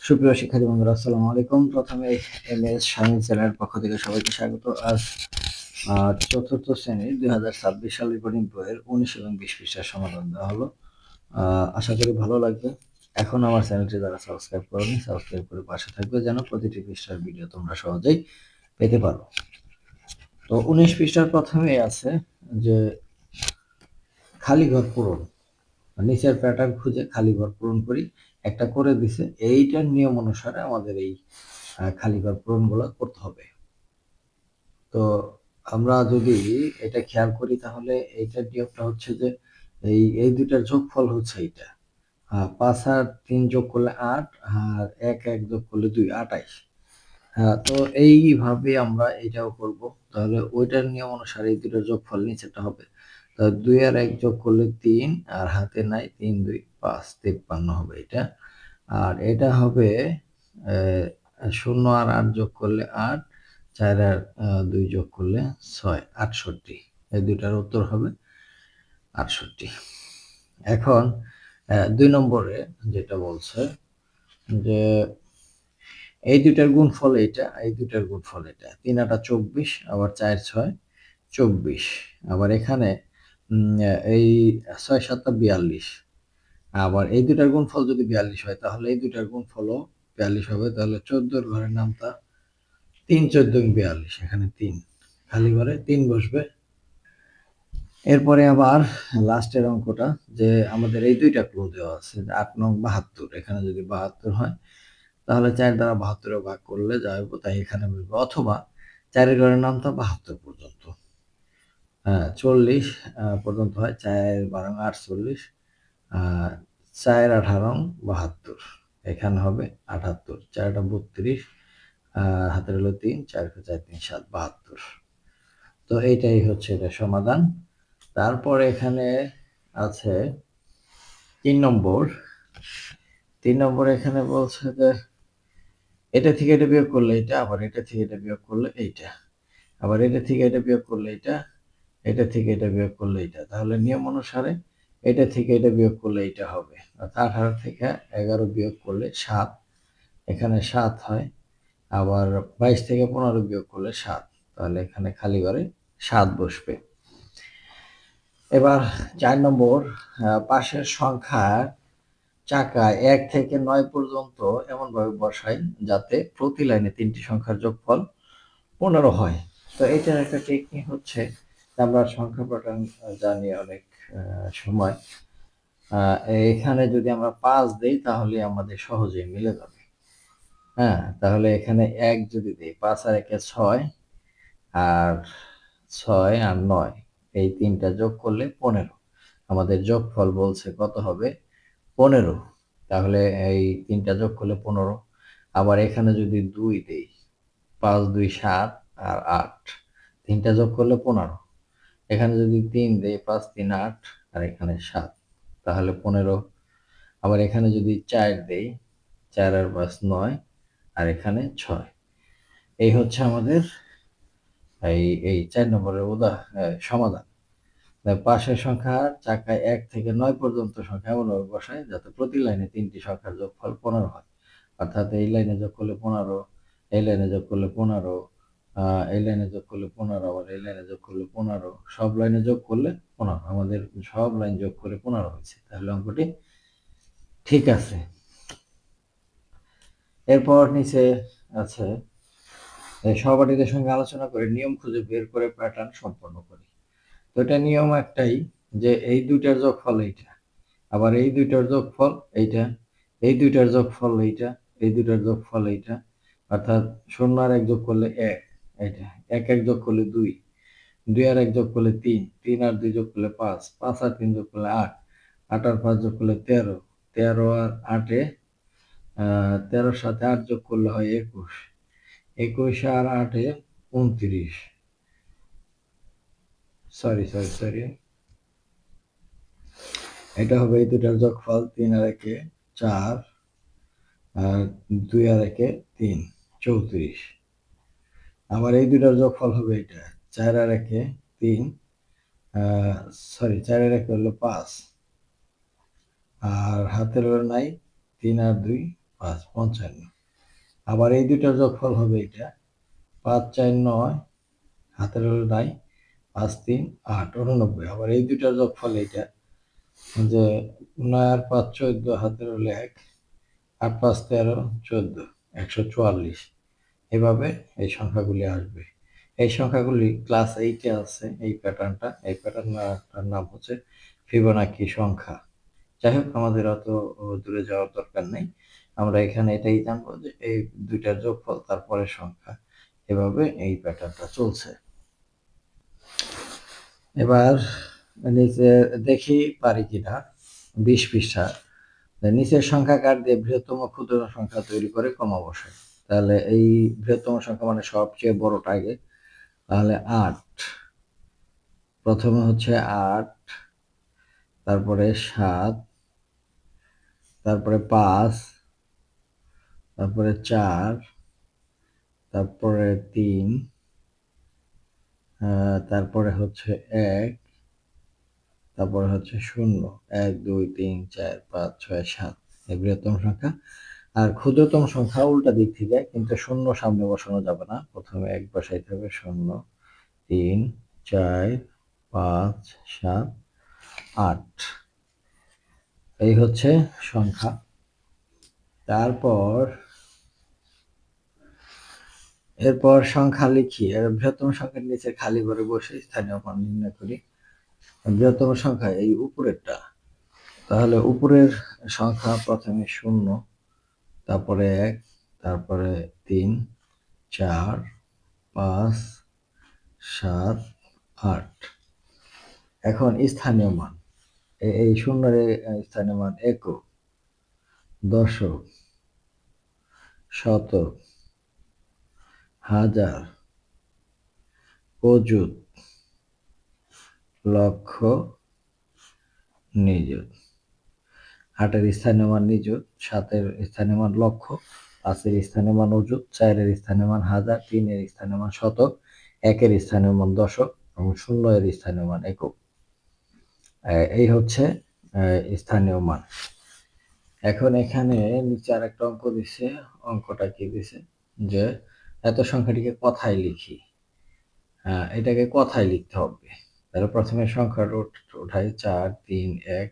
সুপ্রিয় শিক্ষার্থী বন্ধুরা, আসসালামু আলাইকুম। প্রথমে এমএস শামীম চ্যানেলের পক্ষ থেকে সবাইকে স্বাগত। আজ চতুর্থ শ্রেণীর 2026 সালের রিপোর্টিং বইয়ের 19 এবং 20 পৃষ্ঠার সমাধান দেওয়া হলো। আশা করি ভালো লাগবে। এখন আমার চ্যানেলটি যারা সাবস্ক্রাইব করেনি, সাবস্ক্রাইব করে পাশে থাকবে যেন প্রতিটি পৃষ্ঠার ভিডিও তোমরা সহজেই পেতে পারো। তো 19 পৃষ্ঠার প্রথমেই আছে যে খালি ঘর পূরণ, নিচের প্যাটার্ন খুঁজে খালি ঘর পূরণ করি। একটা করে দিছে, এইটার নিয়ম অনুসারে আমাদের এই খালি ঘর পূরণগুলো করতে হবে। তো আমরা যদি এটা খেয়াল করি তাহলে এইটার নিয়মটা হচ্ছে যে এই দুইটার যোগফল হচ্ছে এইটা। 5 আর 3 যোগ করলে 8, আর 1 1 যোগ করলে 2, 28। তো এইভাবে আমরা এটাও করব। তাহলে ওইটার নিয়ম অনুসারে এই দুটোর যোগফল নিচেটা হবে। তো 2 আর 1 যোগ করলে 3, আর হাতে নাই 3 2 5, 53 হবে এটা। আর এটা হবে 0 আর 8 যোগ করলে 8, 4 আর 2 যোগ করলে 6, 68। এই দুইটার উত্তর হবে 68। এখন 2 নম্বরে যেটা বলছে যে এই দুইটার গুণফল এটা, এই দুইটার গুণফল এটা। 3 8 24, আবার 4 6 24। আবার এখানে এই 6 7 42। আবার এই দুটার গুণফল যদি 42 হয় তাহলে এই দুটার গুণফলও 42 হবে। তাহলে 14 ঘরের নামতা 3 14 42, এখানে 3 খালি ঘরে 3 বসবে। এরপরে আবার লাস্টের অঙ্কটা, যে আমাদের এই দুইটা ক্লু দেওয়া আছে, 8 নং 72। এখানে যদি 72 হয় তাহলে 4 দ্বারা 72 ভাগ করলে যা হবে তাই এখানে বসবে, অথবা 4 ঘরের নামতা 72 পর্যন্ত। 40 পর্যন্ত হয়, 4 12 48, 4 18 72, এখানে হবে 78, 4 32, হাতের হলো 3, 4 4 3 7 72। তো এইটাই হচ্ছে এটা সমাধান। তারপর এখানে আছে 3 নম্বর। 3 নম্বর এখানে বলছে যে এটা থেকে এটা বিয়োগ করলে এটা, আবার এটা থেকে এটা বিয়োগ করলে এইটা, আবার এটা থেকে এটা বিয়োগ করলে এটা, এটা থেকে এটা বিয়োগ করলে এটা। তাহলে নিয়ম অনুসারে এটা থেকে এটা বিয়োগ করলে এটা হবে। অর্থাৎ 18 থেকে 11 বিয়োগ করলে 7, এখানে 7 হয়। আবার 22 থেকে 15 বিয়োগ করলে 7, তাহলে এখানে খালি ঘরে 7 বসবে। এবার 4 নম্বর, পাশের সংখ্যার চাকায় 1 থেকে 9 পর্যন্ত এমনভাবে বসাই যাতে প্রতি লাইনে 3টি সংখ্যার যোগফল 15 হয়। তো এটার একটা টেকনিক হচ্ছে, আমরা সংখ্যা প্যাটার্ন জানি অনেক সময়। এখানে যদি আমরা 5 দেই তাহলে আমাদের সহজেই মিলে যাবে। তাহলে এখানে 1 যদি দেই, 5 আর 1 6, আর 6 আর 9, এই তিনটা যোগ করলে 15। আমাদের যোগফল বলছে কত হবে? 15। তাহলে এই তিনটা যোগ করলে 15। আবার এখানে যদি 2 দেই, 5 2 7 আর 8, তিনটা যোগ করলে 15। এখানে যদি 3 দেই, 5 3 8, আর এখানে 7, তাহলে 15। আবার এখানে যদি 4 দেই, 4 আর 5 9, আর এখানে 6। এই হচ্ছে আমাদের এই 4 নম্বরের সমাধান। পাশের সংখ্যার চাকায় 1 থেকে 9 পর্যন্ত সংখ্যা এমনভাবে বসায় যাতে প্রতি লাইনে 3টি সংখ্যার যোগফল 15 হয়। অর্থাৎ এই লাইনে যোগ করলে 15, এই লাইনে যোগ করলে 15, এই লাইনে যোগ করলে 15, আবার এই লাইনে যোগ করলে 15, সব লাইনে যোগ করলে 15। আমাদের সব লাইন যোগ করে 15 হয়েছে, তাহলে অঙ্কটি ঠিক আছে। এরপর নিচে আছে সহপাঠীদের সঙ্গে আলোচনা করে নিয়ম খুঁজে বের করে প্যাটার্ন সম্পন্ন করি। তো এটা নিয়ম একটাই, যে এই দুইটার যোগফল এইটা, আবার এই দুইটার যোগফল এইটা, এই দুইটার যোগফল এইটা, এই দুইটার যোগফল এইটা। অর্থাৎ 0 আর 1 যোগ করলে 1, এইটা 1 1 যোগ করলে 2, 2 আর 1 যোগ করলে 3, 3 আর 2 যোগ করলে 5, 5 আর 3 যোগ করলে 8, 8 আর 5 যোগ করলে 13, 13 আর 8 13 সাথে 8 যোগ করলে হয় 21, 21 আর 8 29। সরি, এটা হবে এই দুটার যোগফল, 3 আর 1 4, আর 2 আর 1 3, 34। আবার এই দুটার যোগফল হবে এটা, 4 আর 1 3, 4 আর 1 হলো 5, আর হাতের হলো নাই, 3 আর 2 5 55। আবার এই দুইটার যোগফল হবে এটা 5 4 9, হাতের হলো নাই, 5 3 8 89। আবার এই দুইটার যোগফল এটা যে 9 আর 5 14, হাতের হলো 1, 8 5 13 14, 144। এভাবে এই সংখ্যাগুলি আসবে। এই সংখ্যাগুলি ক্লাস 8-এ আছে, এই প্যাটার্নটা। এই প্যাটার্নটার নাম হচ্ছে ফিবোনাকি সংখ্যা। যাই হোক, আমাদের অত দূরে যাওয়ার দরকার নেই। আমরা এখানে এটাই জানবো যে এই দুইটার যোগফল তারপরে সংখ্যা। এভাবে এই প্যাটার্নটা চলছে। এবার নিচে দেখি পারি কিনা 20 পৃষ্ঠা। নিচের সংখ্যা কার দিয়ে বৃহত্তম ক্ষুদ্রতম সংখ্যা তৈরি করে কমা বসায়। তাহলে এই বৃহত্তম সংখ্যা মানে সবচেয়ে বড়টা আগে। তাহলে 8, প্রথমে হচ্ছে 8, তারপরে 7, তারপরে 5, তারপরে 4, তারপরে 3, তারপরে হচ্ছে 1, তারপরে হচ্ছে 0, 1 2 3 4 5 6 7, এই বৃহত্তম সংখ্যা। আর ক্ষুদ্রতম সংখ্যা উল্টা দিক থেকে, কিন্তু 0 সামনে বসানো যাবে না, প্রথমে 1 বসাইতে হবে। 0 3 4 5 7 8, এই হচ্ছে সংখ্যা। এরপর সংখ্যা লিখি। বৃহত্তম সংখ্যার নিচে খালি ঘরে বসে স্থানীয় মান নির্ণয় করি। বৃহত্তম সংখ্যা এই উপরেরটা। তাহলে উপরের সংখ্যা প্রথমে 0, তারপরে 1, তারপরে 3 4 5 7 8। এখন স্থানীয় মান, এই শূন্যের স্থানীয় মান একক, দশক, শতক, হাজার, অযুত, লক্ষ, নিযুত। 8-এর স্থানীয় মান নিযুত, 7-এর স্থানীয় মান লক্ষ, 5-এর স্থানীয় মান অযুত, 4-এর স্থানীয় মান হাজার, 3-এর স্থানীয় মান শতক, 1-এর স্থানীয় মান দশক এবং 0-এর স্থানীয় মান একক। এই হচ্ছে স্থানীয় মান। এখন এখানে নিচে আরেকটা অঙ্ক দিছে। অঙ্কটা কি দিছে যে এত সংখ্যাটিকে কথায় লিখি। এটাকে কথায় লিখতে হবে। তাহলে প্রথমে সংখ্যাটা উঠাই 4 3 1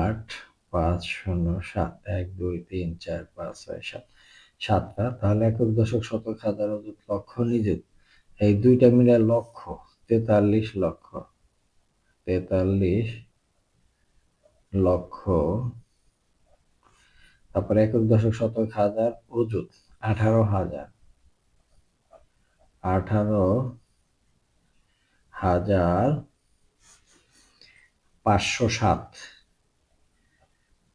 8 5 0 7 1 2 3 4 5 6 7, 7টা। তাহলে একক, দশক, শতক, হাজার, অযুত, লক্ষ, নিযুত, এই দুইটা মিলে লক্ষ, 43 লক্ষ। 43 লক্ষ। তারপরে একক, দশক, শতক, হাজার, অযুত 18,000। 18,507।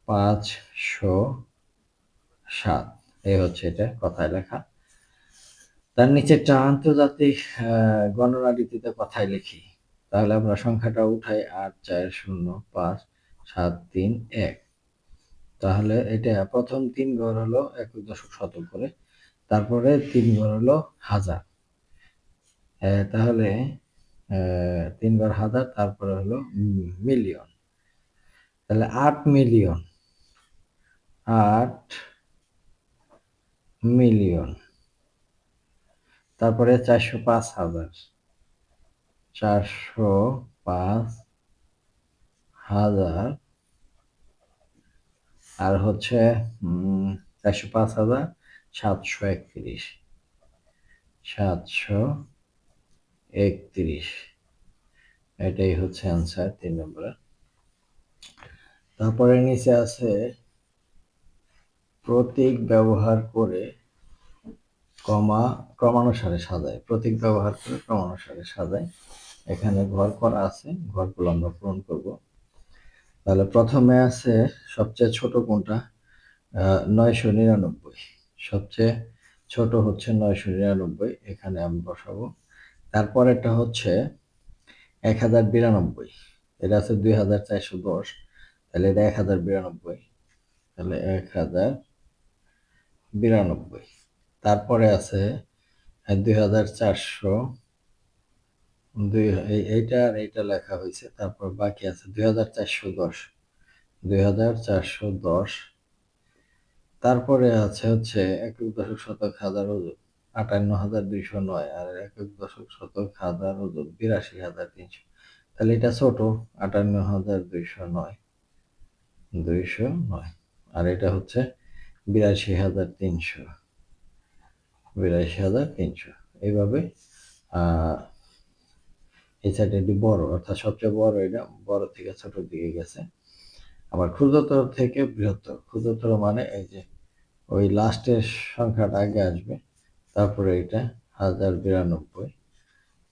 507, এই হচ্ছে এটা কথায় লেখা। তার নিচেরটা আন্তর্জাতিক গণনা রীতিতে কথায় লিখি। তাহলে আমরা সংখ্যাটা উঠাই 8 4 0 5 7 3 1। তাহলে এটা প্রথম 3 ঘর হলো একক, দশক, শতক করে, তারপরে 3 ঘর হলো হাজার। তাহলে 3 ঘর হাজার, তারপরে হলো মিলিয়ন। তাহলে 8 মিলিয়ন। 8 মিলিয়ন। তারপরে 405,000। 405,000। আর হচ্ছে 405,000 731। 731, এটাই হচ্ছে অ্যান্সার 3 নম্বরে। তারপরে নিচে আছে প্রতীক ব্যবহার করে ক্রমানুসারে সাজায়। প্রতীক ব্যবহার করে ক্রমানুসারে সাজায়। এখানে ঘর করা আছে, ঘরগুলো আমরা পূরণ করব। তাহলে প্রথমে আছে সবচেয়ে ছোট কোনটা? 999। সবচেয়ে ছোট হচ্ছে 999, এখানে আমি বসাবো। তারপরেরটা হচ্ছে 1092। এটা আছে 2410, তাহলে এটা 1092। তাহলে 1092। তারপরে আছে 2400। এইটা আর এইটা লেখা হয়েছে, তারপর বাকি আছে 2410। 2410। তারপরে আছে হচ্ছে একক দশক শতক হাজার ওজন ৫৮,২০৯ আর একক দশক শতক হাজার ওজন ৮২,৩০০। তাহলে এটা ছোট ৫৮,২০৯ আর এটা হচ্ছে ৮২,৩০০ এইভাবে এই সাইডে একটু বড়, অর্থাৎ সবচেয়ে বড়, এটা বড় থেকে ছোটর দিকে গেছে। আবার ক্ষুদ্রতর থেকে বৃহত্তর, ক্ষুদ্রতর মানে এই যে ওই লাস্টের সংখ্যাটা আগে আসবে, তারপরে এটা ১,০৯২,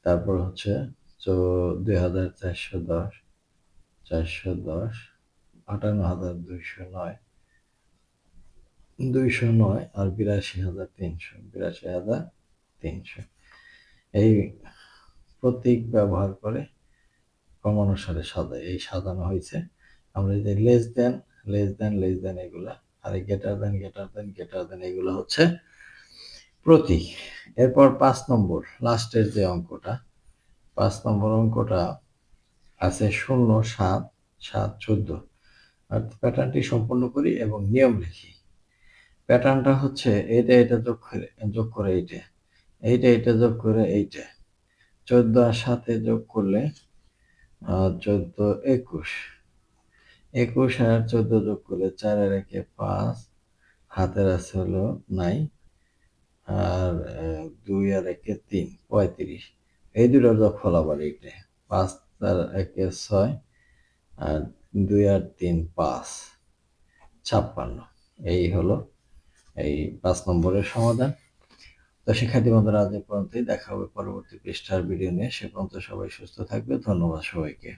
তারপর হচ্ছে ২,৪১০, ৫৮,২০৯ আর ৮২,৩০০ এই প্রতীক ব্যবহার করে ক্রম অনুসারে সাজায়, এই সাজানো হয়েছে। আমরা যে লেস দেন এগুলা, আর গ্রেটার দেন এগুলো হচ্ছে প্রতীক। এরপর ৫ নম্বর লাস্টের যে অঙ্কটা, ৫ নম্বর অঙ্কটা আছে ০, ৭, ৭, ১৪। আর প্যাটার্নটি সম্পূর্ণ করি এবং নিয়ম লিখি। প্যাটার্নটা হচ্ছে এটা যোগ করে এইটা যোগ করে এইটা, ১৪ আর ৭ যোগ করলে ১৪, ২১, ২১ আর ১৪ যোগ করলে ৪ আর ১ ৫, হাতের আছে হলো নাই, আর ২ আর ১ ৩, ৩৫। এই দুটোর যোগফল আবার এইটা, ৫ আর ১ ৬ আর ২ আর ৩ ৫, ৫৬। এই হলো এই ৫ নম্বরের সমাধান। তো শিক্ষার্থী বন্ধুরা, আজ এ পর্যন্তই। দেখা হবে পরবর্তী পৃষ্ঠার ভিডিও নিয়ে। সে পর্যন্ত সবাই সুস্থ থাকবে। ধন্যবাদ সবাইকে।